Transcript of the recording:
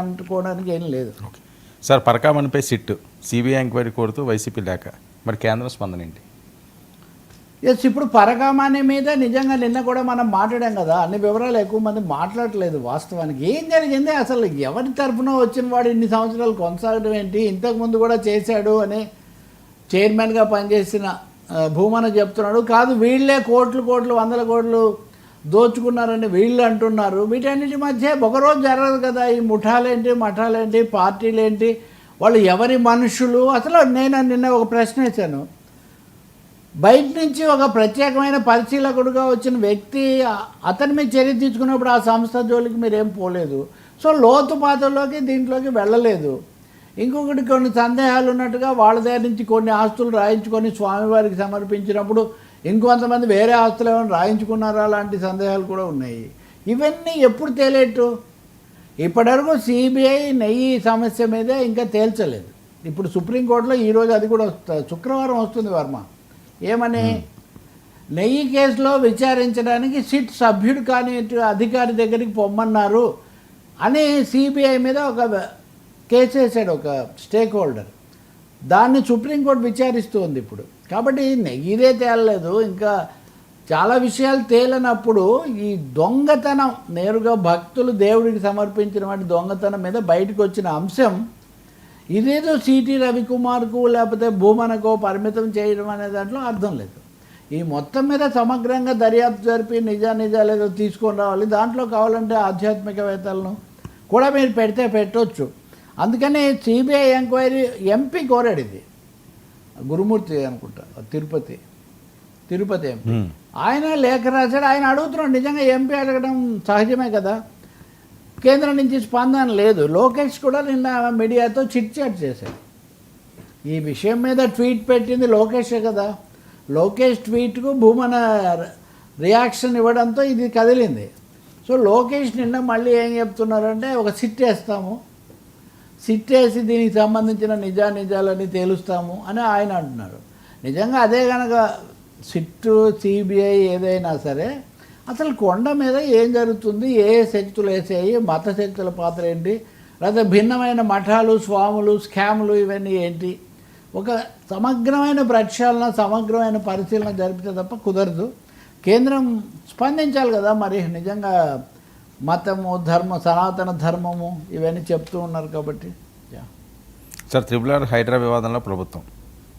అనుకోవడానికి ఏం లేదు. సార్ పరకామణిపై సిట్ సిబిఐ ఎంక్వైరీ కోరుతూ వైసీపీ లేఖ, మరి కేంద్ర స్పందన ఏంటి? ఎస్, ఇప్పుడు పరకామణి మీద నిజంగా నిన్న కూడా మనం మాట్లాడాం కదా, అన్ని వివరాలు ఎక్కువ మంది మాట్లాడట్లేదు. వాస్తవానికి ఏం జరిగింది, అసలు ఎవరి తరఫున వచ్చిన వాడు ఇన్ని సంవత్సరాలు కొనసాగడం ఏంటి, ఇంతకుముందు కూడా చేశాడు అని చైర్మన్గా పనిచేసిన భూమన చెప్తున్నాడు. కాదు, వీళ్ళే కోట్లు వందల కోట్లు దోచుకున్నారని వీళ్ళు అంటున్నారు. వీటన్నిటి మధ్య ఒకరోజు జరగదు కదా. ఈ ముఠాలేంటి, మఠాలేంటి, పార్టీలేంటి, వాళ్ళు ఎవరి మనుషులు? అసలు నేను నిన్న ఒక ప్రశ్న వేశాను. బయట నుంచి ఒక ప్రత్యేకమైన పరిశీలకుడుగా వచ్చిన వ్యక్తి అతని మీద చర్య తీసుకున్నప్పుడు ఆ సంస్థ జోలికి మీరేం పోలేదు. సో లోతుపాతల్లోకి దీంట్లోకి వెళ్ళలేదు. ఇంకొకటి కొన్ని సందేహాలు ఉన్నట్టుగా వాళ్ళ దగ్గర నుంచి కొన్ని ఆస్తులు రాయించుకొని స్వామివారికి సమర్పించినప్పుడు ఇంకొంతమంది వేరే ఆస్తులు ఏమైనా రాయించుకున్నారా లాంటి సందేహాలు కూడా ఉన్నాయి. ఇవన్నీ ఎప్పుడు తేలేట్టు? ఇప్పటివరకు సిబిఐ నెయ్యి సమస్య మీదే ఇంకా తేల్చలేదు. ఇప్పుడు సుప్రీంకోర్టులో ఈరోజు అది కూడా శుక్రవారం వస్తుంది వర్మ. ఏమని, నెయ్యి కేసులో విచారించడానికి సిట్ సభ్యుడు కాని అధికారి దగ్గరికి పొమ్మన్నారు అని సిబిఐ మీద ఒక కేసు వేసాడు ఒక స్టేక్ హోల్డర్. దాన్ని సుప్రీంకోర్టు విచారిస్తూ ఉంది ఇప్పుడు. కాబట్టి నెయ్యిదే తేలలేదు, ఇంకా చాలా విషయాలు తేలినప్పుడు ఈ దొంగతనం, నేరుగా భక్తులు దేవుడికి సమర్పించిన వాటి దొంగతనం మీద బయటకు వచ్చిన అంశం ఇదేదో సిటీ రవికుమార్కు లేకపోతే భూమనకో పరిమితం చేయడం అనే దాంట్లో అర్థం లేదు. ఈ మొత్తం మీద సమగ్రంగా దర్యాప్తు జరిపి నిజాలేదో తీసుకొని రావాలి. దాంట్లో కావాలంటే ఆధ్యాత్మికవేత్తలను కూడా మీరు పెట్టవచ్చు. అందుకని సిబిఐ ఎంక్వైరీ ఎంపీ కోరాడు. ఇది గురుమూర్తి అనుకుంటా, తిరుపతి ఎంపీ. ఆయన లేఖ రాశాడు. ఆయన అడుగుతున్నాడు. నిజంగా ఎంపీ అడగడం సహజమే కదా. కేంద్రం నుంచి స్పందన లేదు. లోకేష్ కూడా నిన్న మీడియాతో చిట్ చాట్ చేశాడు. ఈ విషయం మీద ట్వీట్ పెట్టింది లోకేషే కదా. లోకేష్ ట్వీట్కు భూమన రియాక్షన్ ఇవ్వడంతో ఇది కదిలింది. సో లోకేష్ నిన్న మళ్ళీ ఏం చెప్తున్నారంటే, ఒక సిట్ వేస్తాము, సిట్ వేసి దీనికి సంబంధించిన నిజాలని తేలుస్తాము అని ఆయన అంటున్నారు. నిజంగా అదే కనుక సిట్టు సిబిఐ ఏదైనా సరే, అసలు కొండ మీద ఏం జరుగుతుంది, ఏ శక్తులు వేసాయి, మత శక్తుల పాత్ర ఏంటి, లేదా భిన్నమైన మఠాలు, స్వాములు, స్కాములు ఇవన్నీ ఏంటి, ఒక సమగ్రమైన ప్రక్షాళన, సమగ్రమైన పరిశీలన జరిపితే తప్ప కుదరదు. కేంద్రం స్పందించాలి కదా. మరి నిజంగా మతము, సనాతన ధర్మము ఇవన్నీ చెప్తూ ఉన్నారు కాబట్టి. సార్, త్రిపుల్ ఆర్ హైడ్రా వివాదంలో ప్రభుత్వం